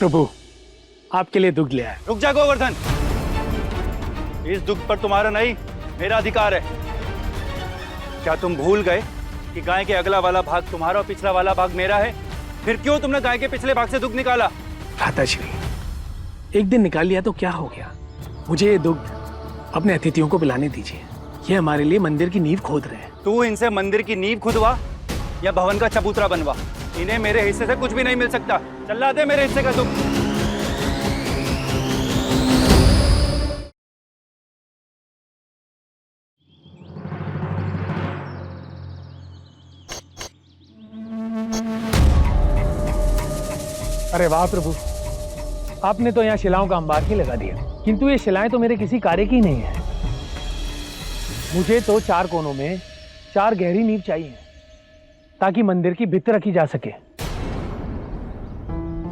प्रभु, आपके लिए दुग्ध ले आए। रुक जा गोवर्धन, इस दुग्ध पर तुम्हारा नहीं मेरा अधिकार है। क्या तुम भूल गए कि गाय के अगला वाला भाग तुम्हारा और पिछला वाला भाग मेरा है? फिर क्यों तुमने गाय के पिछले भाग से दुग्ध निकाला? भ्राताश्री, एक दिन निकाल लिया तो क्या हो गया? मुझे ये दुग्ध अपने अतिथियों को पिलाने दीजिए। ये हमारे लिए मंदिर की नींव खोद रहे हैं। तू इनसे मंदिर की नींव खुदवा या भवन का चबूतरा बनवा, इन्हें मेरे हिस्से से कुछ भी नहीं मिल सकता। चला दे मेरे हिस्से का दुग्ध। अरे वाह प्रभु, आपने तो यहाँ शिलाओं का अंबार ही लगा दिया, किंतु ये शिलाएं तो मेरे किसी कार्य की नहीं है। मुझे तो 4 कोनों में 4 गहरी नींव चाहिए ताकि मंदिर की भित्त रखी जा सके।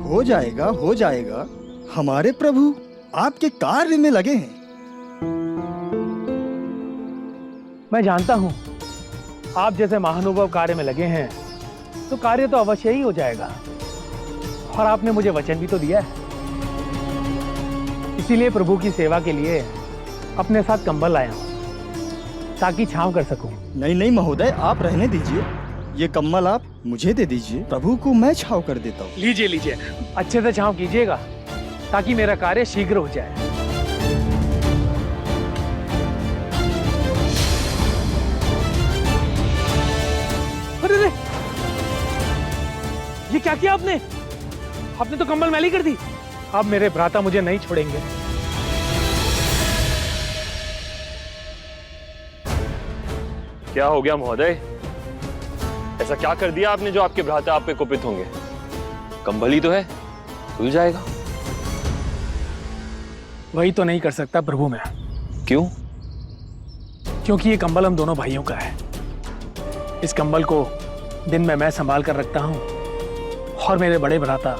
हो जाएगा, हो जाएगा। हमारे प्रभु आपके कार्य में लगे हैं। मैं जानता हूं आप जैसे महानुभाव कार्य में लगे हैं तो कार्य तो अवश्य ही हो जाएगा, और आपने मुझे वचन भी तो दिया है। इसीलिए प्रभु की सेवा के लिए अपने साथ कंबल लाया हूं ताकि छांव कर सकूं। नहीं नहीं महोदय, आप रहने दीजिए। ये कम्बल आप मुझे दे दीजिए, प्रभु को मैं छाव कर देता हूँ। लीजिए लीजिए, अच्छे से छांव कीजिएगा ताकि मेरा कार्य शीघ्र हो जाए। अरे रे, ये क्या किया आपने? आपने तो कंबल मैली कर दी। अब मेरे भ्राता मुझे नहीं छोड़ेंगे। क्या हो गया महोदय? ऐसा क्या कर दिया आपने जो आपके भ्राता आप पे कुपित होंगे? कंबल ही तो है, खुल जाएगा। वही तो नहीं कर सकता प्रभु मैं। क्यों? क्योंकि ये कंबल हम दोनों भाइयों का है। इस कंबल को दिन में मैं संभाल कर रखता हूं और मेरे बड़े भ्राता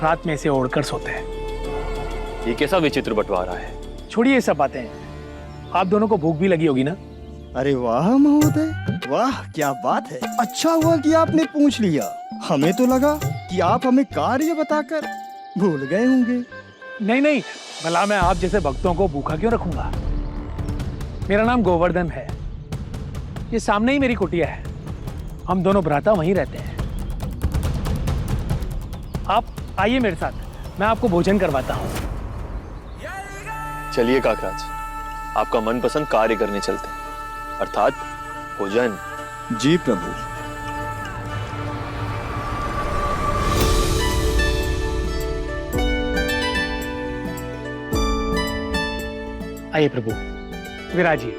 रात में इसे ओढ़कर सोते हैं। ये कैसा विचित्र बंटवारा है? छोड़िए ये सब बातें। आप दोनों को भूख भी लगी होगी ना? अरे वाह महोदय, वाह क्या बात है। अच्छा हुआ कि आपने पूछ लिया। हमें तो लगा कि आप हमें कार्य बताकर भूल गए होंगे। नहीं नहीं, भला मैं आप जैसे भक्तों को भूखा क्यों रखूंगा? मेरा नाम गोवर्धन है। ये सामने ही मेरी कुटिया है। हम दोनों भ्राता वहीं रहते हैं। आप आइए मेरे साथ, मैं आपको भोजन करवाता हूँ। चलिए काकराज, आपका मनपसंद कार्य करने चलते हैं, अर्थात भोजन। जी प्रभु। आइए प्रभु, विराजिए।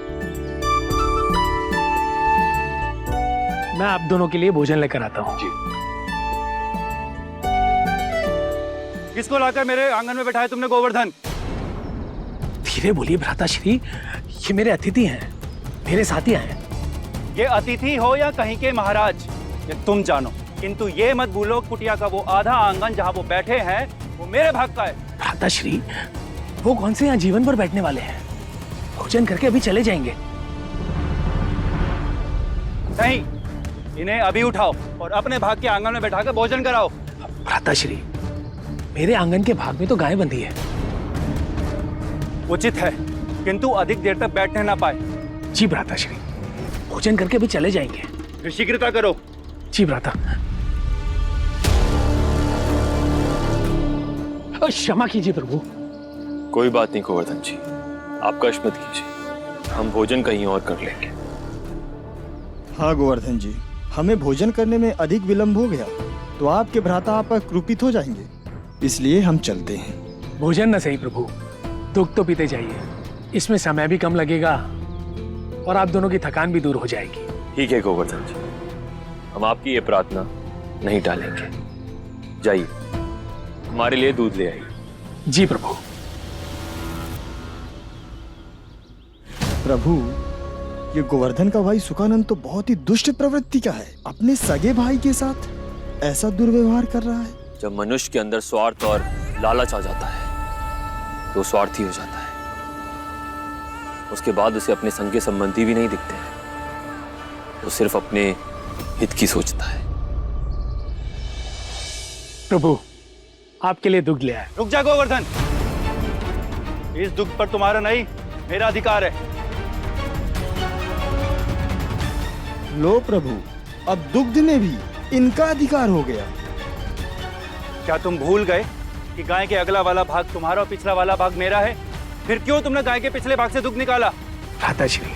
मैं आप दोनों के लिए भोजन लेकर आता हूँ। जी। किसको लाकर मेरे आंगन में बैठाया तुमने गोवर्धन? धीरे बोलिए भ्राताश्री, ये मेरे अतिथि हैं, मेरे साथी हैं। ये अतिथि हो या कहीं के महाराज, ये तुम जानो, किंतु ये मत भूलो कुटिया का वो आधा आंगन जहाँ वो बैठे हैं वो मेरे भाग का है। भ्राताश्री, वो कौन से यहाँ जीवन भर बैठने वाले हैं? भोजन करके अभी चले जाएंगे। नहीं, इन्हें अभी उठाओ और अपने भाग के आंगन में बैठाकर भोजन कराओ। भ्राताश्री, मेरे आंगन के भाग में तो गाय बंधी है। उचित है, किंतु अधिक देर तक बैठने ना पाए। जी भ्राताश्री, भोजन करके अभी चले जाएंगे। फिर शीघ्रता करो। जी भ्राता। क्षमा कीजिए प्रभु। कोई बात नहीं गोवर्धन जी, आप कष्ट मत कीजिए, हम भोजन कहीं और कर लेंगे। हाँ गोवर्धन जी, हमें भोजन करने में अधिक विलंब हो गया तो आपके भ्राता आप पर क्रुपित हो जाएंगे, इसलिए हम चलते हैं। भोजन न सही प्रभु, दुख तो पीते जाइए। इसमें समय भी कम लगेगा और आप दोनों की थकान भी दूर हो जाएगी। ठीक है गोवर्धन जी, हम आपकी ये प्रार्थना नहीं टालेंगे। जाइए, हमारे लिए दूध ले आइए। जी प्रभु। प्रभु, ये गोवर्धन का भाई सुखानंद तो बहुत ही दुष्ट प्रवृत्ति का है। अपने सगे भाई के साथ ऐसा दुर्व्यवहार कर रहा है। जब मनुष्य के अंदर स्वार्थ और लालच आ जाता है तो स्वार्थी हो जाता है। उसके बाद उसे अपने संगे संबंधी भी नहीं दिखते हैं, वो सिर्फ अपने हित की सोचता है। प्रभु, आपके लिए दुग्ध ले आया। रुक जा गोवर्धन, इस दुग्ध पर तुम्हारा नहीं मेरा अधिकार है। लो प्रभु, अब दुग्ध में भी इनका अधिकार हो गया। क्या तुम भूल गए कि गाय के अगला वाला भाग तुम्हारा और पिछला वाला भाग मेरा है? फिर क्यों तुमने गाय के पिछले भाग से दुग्ध निकाला? भ्राताश्री,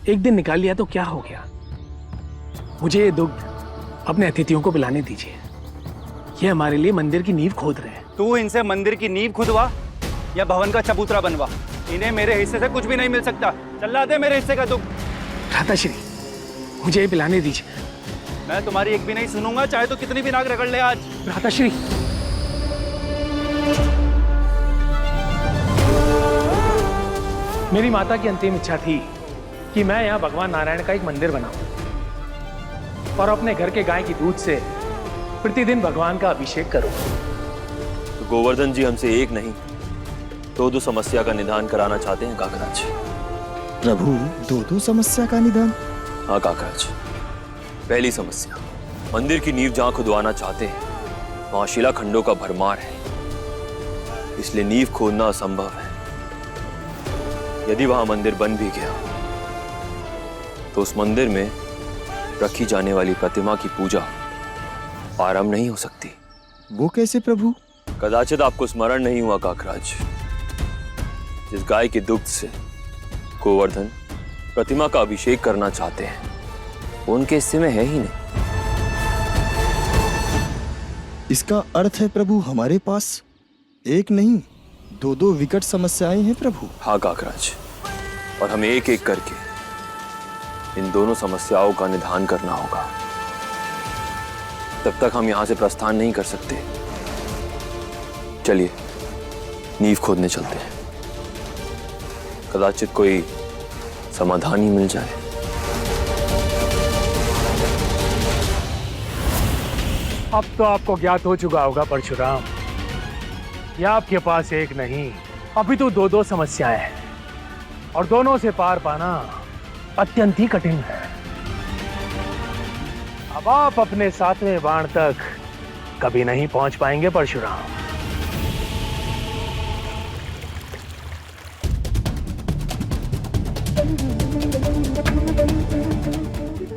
एक दिन निकाल लिया तो क्या हो गया? मुझे ये दुग्ध अपने अतिथियों को पिलाने दीजिए। ये हमारे लिए मंदिर की नींव खोद रहे हैं। तू इनसे मंदिर की नींव खुदवा या भवन का चबूतरा बनवा, इन्हें मेरे हिस्से से कुछ भी नहीं मिल सकता। चला दे मेरे हिस्से का दुग्ध। भ्राताश्री, मुझे ये पिलाने दीजिए। मैं तुम्हारी एक भी नहीं सुनूंगा, चाहे तो कितनी भी नाक रगड़ ले आज। भ्राताश्री, मेरी माता की अंतिम इच्छा थी कि मैं यहाँ भगवान नारायण का एक मंदिर बनाऊं और अपने घर के गाय की दूध से प्रतिदिन भगवान का अभिषेक करूं। तो गोवर्धन जी हमसे एक नहीं दो समस्या का निदान कराना चाहते हैं काकराज। प्रभु, दो समस्या का निदान? हाँ काकराज, पहली समस्या, मंदिर की नींव जहां खुदवाना चाहते हैं वहां शिलाखंडों का भरमार है, इसलिए नींव खोदना असंभव है। यदि वहां मंदिर बन भी गया तो उस मंदिर में रखी जाने वाली प्रतिमा की पूजा आरंभ नहीं हो सकती। वो कैसे प्रभु? कदाचित आपको स्मरण नहीं हुआ काकराज, जिस गाय के दुग्ध से गोवर्धन प्रतिमा का अभिषेक करना चाहते हैं वो उनके हिस्से में है ही नहीं। इसका अर्थ है प्रभु, हमारे पास एक नहीं दो विकट समस्याएं हैं प्रभु। हाँ काकराज, और हमें एक एक करके इन दोनों समस्याओं का निदान करना होगा। तब तक हम यहां से प्रस्थान नहीं कर सकते। चलिए नींव खोदने चलते हैं, कदाचित कोई समाधान ही मिल जाए। अब तो आपको ज्ञात हो चुका होगा परशुराम, या आपके पास एक नहीं अभी तो दो समस्याएं हैं और दोनों से पार पाना अत्यंत ही कठिन है। अब आप अपने 7वें बाण तक कभी नहीं पहुंच पाएंगे परशुराम।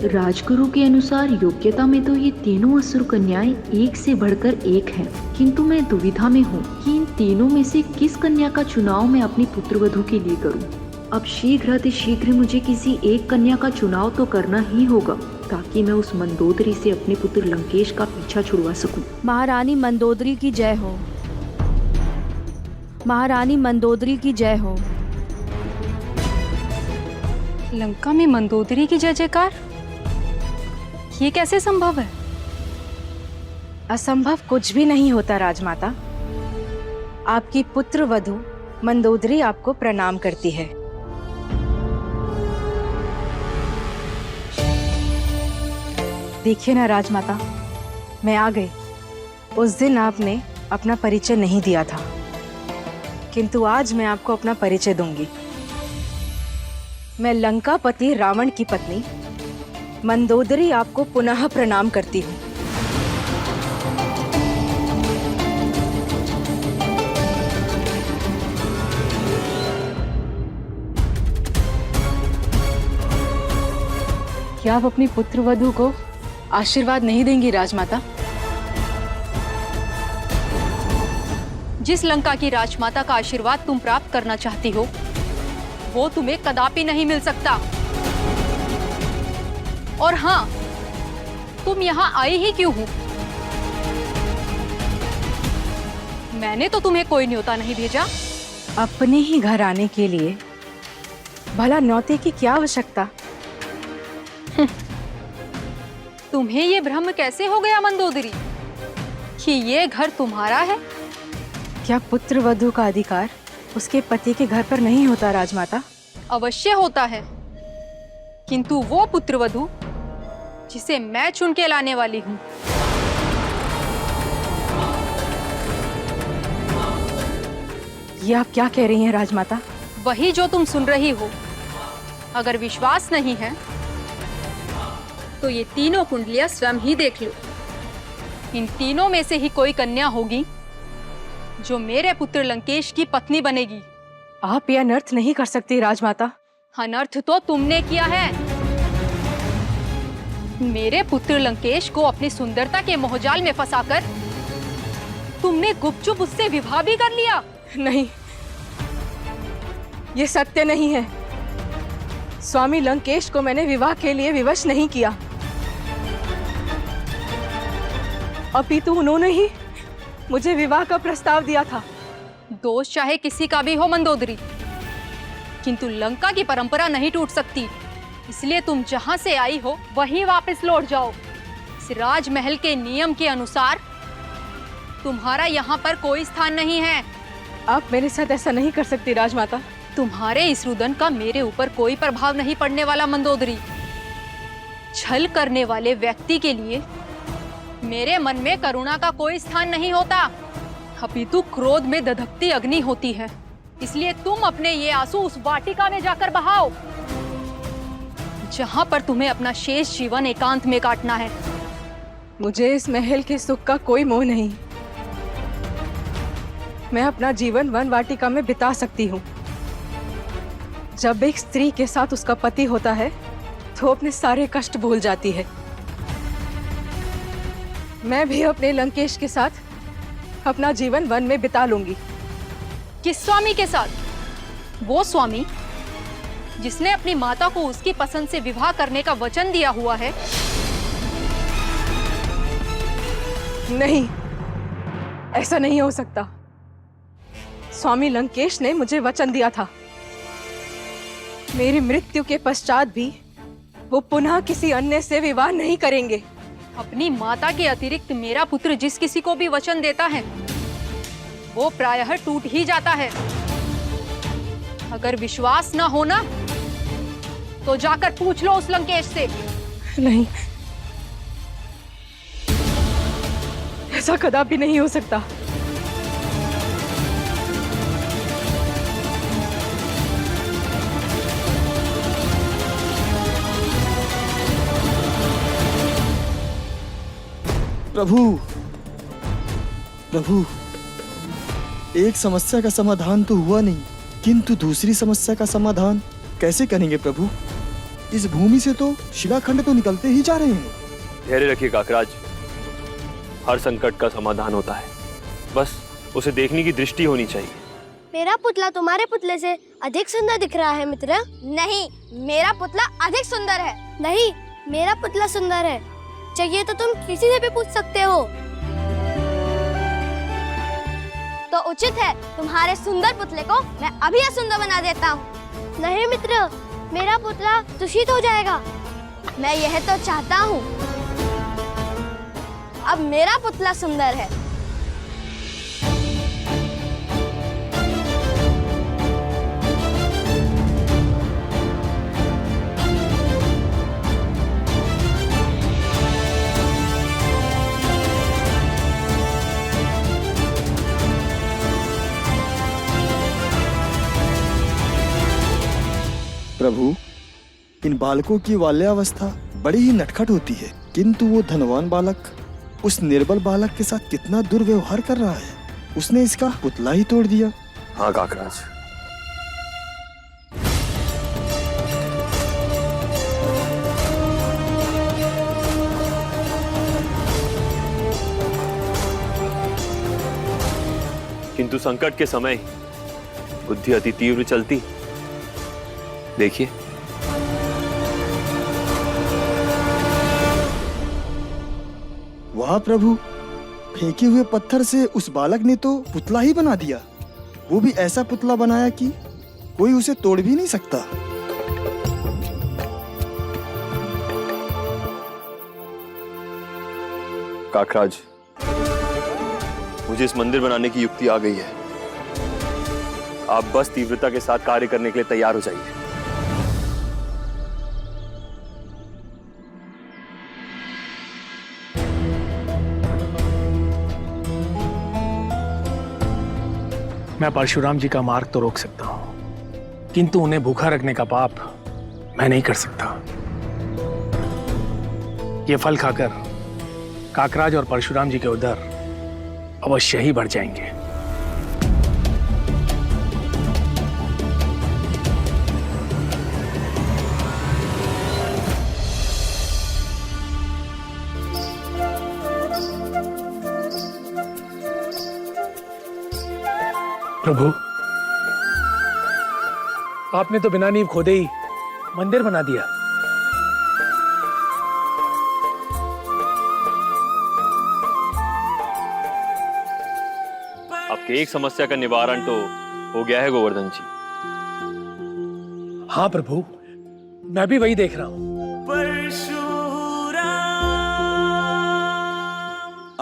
राजगुरु के अनुसार योग्यता में तो ये तीनों असुर कन्याएं एक से बढ़कर एक हैं, किंतु मैं दुविधा में हूँ कि इन तीनों में से किस कन्या का चुनाव मैं अपनी पुत्रवधू के लिए करूँ। अब शीघ्र मुझे किसी एक कन्या का चुनाव तो करना ही होगा ताकि मैं उस मंदोदरी से अपने पुत्र लंकेश का पीछा छुड़वा सकूं। महारानी मंदोदरी की जय हो। महारानी मंदोदरी की जय हो। लंका में मंदोदरी की जय जयकार? ये कैसे संभव है? असंभव कुछ भी नहीं होता राजमाता। आपकी पुत्र वधू मंदोदरी आपको प्रणाम करती है। देखिए ना राजमाता, मैं आ गई। उस दिन आपने अपना परिचय नहीं दिया था, किंतु आज मैं आपको अपना परिचय दूंगी। मैं लंकापति रावण की पत्नी मंदोदरी आपको पुनः प्रणाम करती हूँ। क्या आप अपनी पुत्रवधू को आशीर्वाद नहीं देंगी राजमाता? जिस लंका की राजमाता का आशीर्वाद तुम प्राप्त करना चाहती हो वो तुम्हें कदापि नहीं मिल सकता। और हाँ, तुम यहाँ आए ही क्यों हो? मैंने तो तुम्हें कोई न्योता नहीं भेजा। अपने ही घर आने के लिए भला न्योते की क्या आवश्यकता? तुम्हें ये भ्रम कैसे हो गया मंदोदरी कि ये घर तुम्हारा है? क्या पुत्र वधू का अधिकार उसके पति के घर पर नहीं होता राजमाता? अवश्य होता है, किंतु वो पुत्र वधू जिसे मैं चुन के लाने वाली हूँ। ये आप क्या कह रही हैं राजमाता? वही जो तुम सुन रही हो। अगर विश्वास नहीं है तो ये तीनों कुंडलियां स्वयं ही देख लो। इन तीनों में से ही कोई कन्या होगी जो मेरे पुत्र लंकेश की पत्नी बनेगी। आप यह अनर्थ नहीं कर सकती राजमाता। अनर्थ तो तुमने किया है। मेरे पुत्र लंकेश को अपनी सुंदरता के मोहजाल में फंसाकर तुमने गुपचुप उससे विवाह भी कर लिया। नहीं, ये सत्य नहीं है। स्वामी लंकेश को मैंने विवाह के लिए विवश नहीं किया, अपितु उन्होंने ही मुझे विवाह का प्रस्ताव दिया था। दोष चाहे किसी का भी हो मंदोदरी, किंतु लंका की परंपरा नहीं टूट सकती। इसलिए तुम जहां से आई हो वहीं वापस लौट जाओ। इस राजमहल के नियम के अनुसार तुम्हारा यहाँ पर कोई स्थान नहीं है। आप मेरे साथ ऐसा नहीं कर सकती राजमाता। तुम्हारे इस रुदन का मेरे ऊपर कोई प्रभाव नहीं पड़ने वाला मंदोदरी। छल करने वाले व्यक्ति के लिए मेरे मन में करुणा का कोई स्थान नहीं होता, अपितु क्रोध में दधकती अग्नि होती है। इसलिए तुम अपने ये आंसू उस वाटिका में जाकर बहाओ, जहां पर तुम्हें अपना शेष जीवन एकांत में काटना है। मुझे इस महल के सुख का कोई मोह नहीं। मैं अपना जीवन वन वाटिका में बिता सकती हूँ। जब एक स्त्री के साथ उसका पति होता है तो अपने सारे कष्ट भूल जाती है। मैं भी अपने लंकेश के साथ अपना जीवन वन में बिता लूंगी। किस स्वामी के साथ? वो स्वामी जिसने अपनी माता को उसकी पसंद से विवाह करने का वचन दिया हुआ है। नहीं, ऐसा नहीं हो सकता। स्वामी लंकेश ने मुझे वचन दिया था, मेरी मृत्यु के पश्चात भी वो पुनः किसी अन्य से विवाह नहीं करेंगे। अपनी माता के अतिरिक्त मेरा पुत्र जिस किसी को भी वचन देता है वो प्रायः टूट ही जाता है। अगर विश्वास न होना तो जाकर पूछ लो उस लंकेश से। नहीं, ऐसा कदापि नहीं हो सकता। प्रभु, प्रभु, एक समस्या का समाधान तो हुआ नहीं, किंतु दूसरी समस्या का समाधान कैसे करेंगे प्रभु? इस भूमि से तो शिलाखंड तो निकलते ही जा रहे हैं। धैर्य रखिए काकराज, हर संकट का समाधान होता है, बस उसे देखने की दृष्टि होनी चाहिए। मेरा पुतला तुम्हारे पुतले से अधिक सुंदर दिख रहा है मित्र। नहीं, मेरा पुतला अधिक सुंदर है। नहीं, मेरा पुतला सुंदर है। चाहिए तो तुम किसी से भी पूछ सकते हो। तो उचित है तुम्हारे सुंदर पुतले को मैं अभी असुंदर बना देता हूँ। नहीं मित्र, मेरा पुतला दूषित हो जाएगा। मैं यह तो चाहता हूँ। अब मेरा पुतला सुंदर है। प्रभु, इन बालकों की बाल्यावस्था बड़ी ही नटखट होती है, किंतु वो धनवान बालक उस निर्बल बालक के साथ कितना दुर्व्यवहार कर रहा है। उसने इसका पुतला ही तोड़ दिया। हाँ काकराज, किंतु संकट के समय बुद्धि अति तीव्र चलती। देखिए, वाह प्रभु, फेंके हुए पत्थर से उस बालक ने तो पुतला ही बना दिया। वो भी ऐसा पुतला बनाया कि कोई उसे तोड़ भी नहीं सकता। काकराज, मुझे इस मंदिर बनाने की युक्ति आ गई है। आप बस तीव्रता के साथ कार्य करने के लिए तैयार हो जाइए। मैं परशुराम जी का मार्ग तो रोक सकता हूं, किंतु उन्हें भूखा रखने का पाप मैं नहीं कर सकता। ये फल खाकर काकराज और परशुराम जी के उदर अवश्य ही बढ़ जाएंगे। प्रभु, आपने तो बिना नींव खोदे ही मंदिर बना दिया। आपके एक समस्या का निवारण तो हो गया है गोवर्धन जी। हाँ प्रभु, मैं भी वही देख रहा हूं।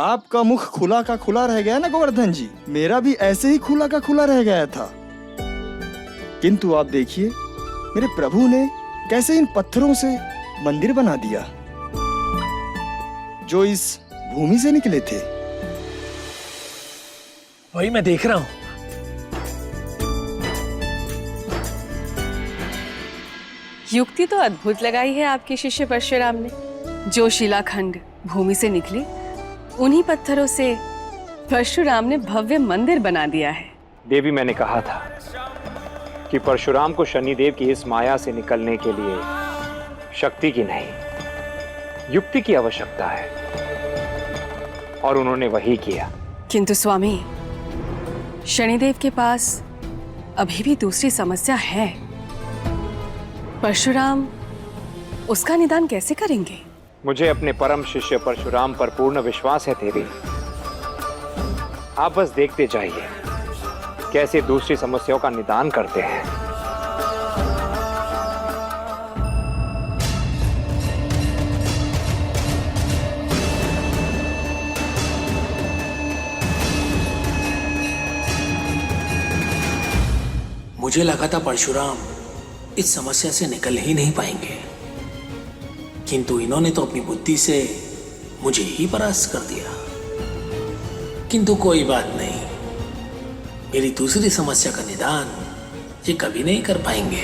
आपका मुख खुला का खुला रह गया ना गोवर्धन जी, मेरा भी ऐसे ही खुला का खुला रह गया था। किंतु आप देखिए मेरे प्रभु ने कैसे इन पत्थरों से मंदिर बना दिया जो इस भूमि से निकले थे। वही मैं देख रहा हूं। युक्ति तो अद्भुत लगाई है आपके शिष्य परशुराम ने। जो शिलाखंड भूमि से निकले उन्हीं पत्थरों से परशुराम ने भव्य मंदिर बना दिया है। देवी, मैंने कहा था कि परशुराम को शनिदेव की इस माया से निकलने के लिए शक्ति की नहीं, युक्ति की आवश्यकता है, और उन्होंने वही किया। किंतु स्वामी, शनिदेव के पास अभी भी दूसरी समस्या है। परशुराम उसका निदान कैसे करेंगे? मुझे अपने परम शिष्य परशुराम पर पूर्ण विश्वास है देवी। आप बस देखते जाइए कैसे दूसरी समस्याओं का निदान करते हैं। मुझे लगा था परशुराम इस समस्या से निकल ही नहीं पाएंगे, किंतु इन्होंने तो अपनी बुद्धि से मुझे ही परास्त कर दिया। किंतु कोई बात नहीं, मेरी दूसरी समस्या का निदान ये कभी नहीं कर पाएंगे।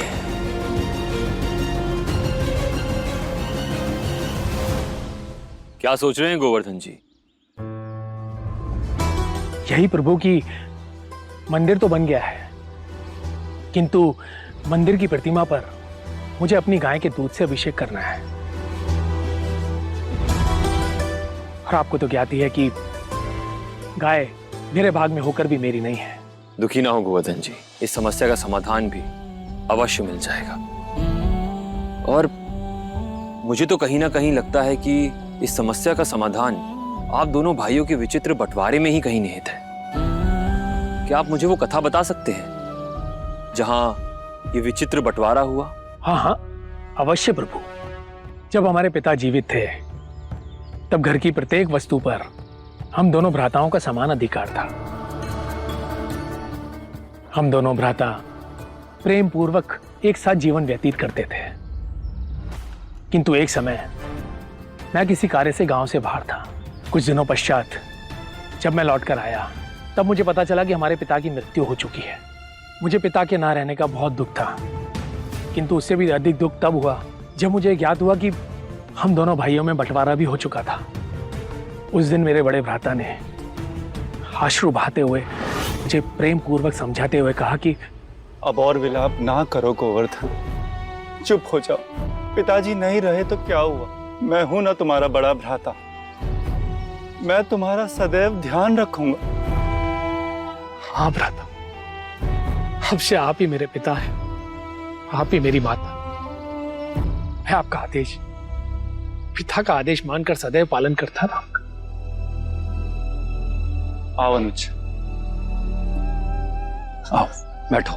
क्या सोच रहे हैं गोवर्धन जी? यही प्रभु की मंदिर तो बन गया है, किंतु मंदिर की प्रतिमा पर मुझे अपनी गाय के दूध से अभिषेक करना है। और आपको तो ज्ञात ही है कि गाय मेरे भाग में होकर भी मेरी नहीं है। दुखी ना हो गोवर्धन जी, इस समस्या का समाधान भी अवश्य मिल जाएगा। और मुझे तो कहीं ना कहीं लगता है कि इस समस्या का समाधान आप दोनों भाइयों के विचित्र बंटवारे में ही कहीं निहित है। क्या आप मुझे वो कथा बता सकते हैं जहां ये विचित्र बंटवारा हुआ? हाँ हाँ अवश्य प्रभु। जब हमारे पिता जीवित थे तब घर की प्रत्येक वस्तु पर हम दोनों भ्राताओं का समान अधिकार था। हम दोनों भ्राता प्रेम पूर्वक एक साथ जीवन व्यतीत करते थे। किंतु एक समय मैं किसी कार्य से गांव से बाहर था। कुछ दिनों पश्चात जब मैं लौटकर आया तब मुझे पता चला कि हमारे पिता की मृत्यु हो चुकी है। मुझे पिता के ना रहने का बहुत दुख था, किंतु उससे भी अधिक दुख तब हुआ जब मुझे ज्ञात हुआ कि हम दोनों भाइयों में बंटवारा भी हो चुका था। उस दिन मेरे बड़े भ्राता ने अश्रु बहाते हुए मुझे प्रेम पूर्वक समझाते हुए कहा कि अब और विलाप ना करो गोवर्धन, चुप हो जाओ। पिताजी नहीं रहे तो क्या हुआ, मैं हूं ना तुम्हारा बड़ा भ्राता, मैं तुम्हारा सदैव ध्यान रखूंगा। हाँ भ्राता, अब से आप ही मेरे पिता हैं, आप ही मेरी माता। मैं आपका आदेश, पिता का आदेश मानकर सदैव पालन करता रहूंगा। आओ अनुज, आओ बैठो।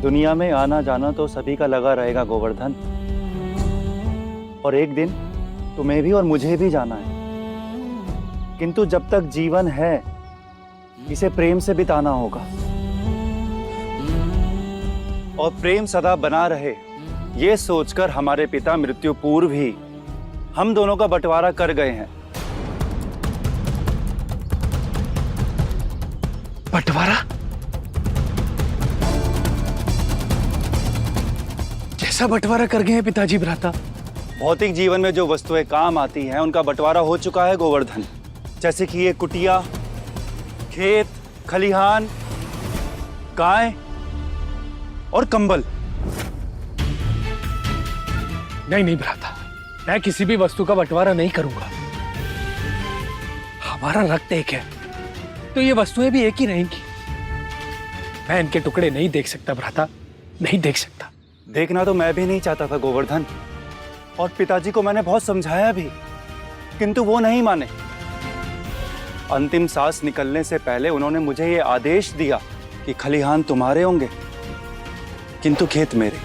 दुनिया में आना जाना तो सभी का लगा रहेगा गोवर्धन, और एक दिन तुम्हें भी और मुझे भी जाना है। किंतु जब तक जीवन है इसे प्रेम से बिताना होगा, और प्रेम सदा बना रहे ये सोचकर हमारे पिता मृत्यु पूर्व ही हम दोनों का बंटवारा कर गए हैं। बंटवारा? कैसा बंटवारा कर गए हैं पिताजी भ्राता? भौतिक जीवन में जो वस्तुएं काम आती हैं उनका बंटवारा हो चुका है गोवर्धन। जैसे कि ये कुटिया, खेत, खलिहान, गाय और कंबल। नहीं नहीं भ्राता, मैं किसी भी वस्तु का बंटवारा नहीं करूंगा। हमारा रक्त एक है तो ये वस्तुएं भी एक ही रहेंगी। मैं इनके टुकड़े नहीं देख सकता भ्राता, नहीं देख सकता। देखना तो मैं भी नहीं चाहता था गोवर्धन, और पिताजी को मैंने बहुत समझाया भी, किंतु वो नहीं माने। अंतिम सांस निकलने से पहले उन्होंने मुझे ये आदेश दिया कि खलिहान तुम्हारे होंगे किंतु खेत मेरे।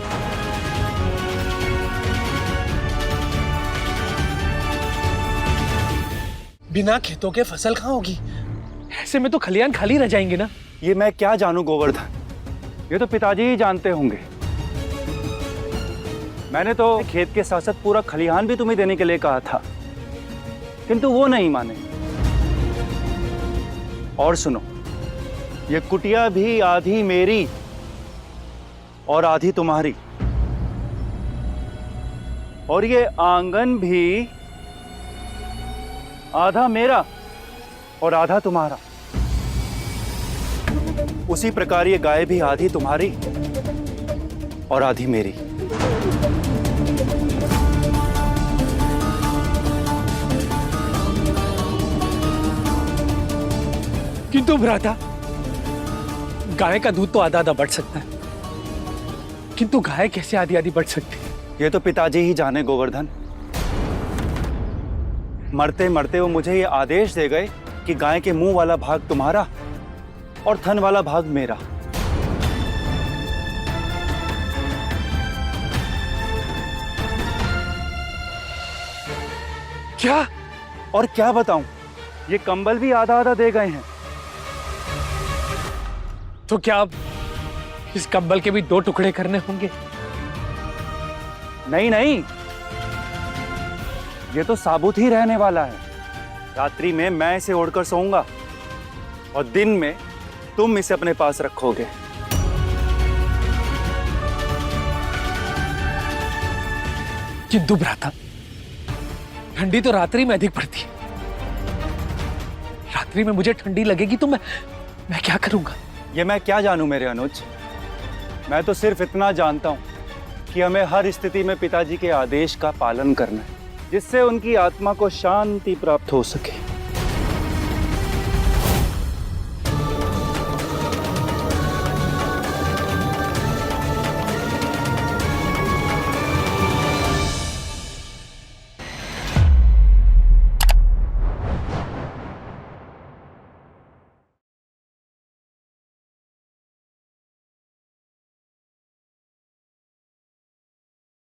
बिना खेतों के फसल कहाँ होगी? ऐसे में तो खलिहान खाली रह जाएंगे ना। ये मैं क्या जानूं गोवर्धन, ये तो पिताजी ही जानते होंगे। मैंने तो खेत के साथ साथ पूरा खलिहान भी तुम्हें देने के लिए कहा था, किंतु वो नहीं माने। और सुनो, ये कुटिया भी आधी मेरी और आधी तुम्हारी, और ये आंगन भी आधा मेरा और आधा तुम्हारा। उसी प्रकार ये गाय भी आधी तुम्हारी और आधी मेरी। किंतु भ्राता, गाय का दूध तो आधा आधा बढ़ सकता है, किंतु गाय कैसे आधी आधी बढ़ सकती है? ये तो पिताजी ही जाने गोवर्धन। मरते मरते वो मुझे ये आदेश दे गए कि गाय के मुंह वाला भाग तुम्हारा और थन वाला भाग मेरा। क्या? और क्या बताऊं, ये कंबल भी आधा आधा दे गए हैं। तो क्या अब इस कंबल के भी 2 टुकड़े करने होंगे? नहीं नहीं, ये तो साबुत ही रहने वाला है। रात्रि में मैं इसे ओढ़कर सोऊंगा और दिन में तुम इसे अपने पास रखोगे। किंतु भ्राता, ठंडी तो रात्रि में अधिक पड़ती है। रात्रि में मुझे ठंडी लगेगी तो मैं क्या करूंगा? ये मैं क्या जानूं मेरे अनुज। मैं तो सिर्फ इतना जानता हूं कि हमें हर स्थिति में पिताजी के आदेश का पालन करना है, जिससे उनकी आत्मा को शांति प्राप्त हो सके।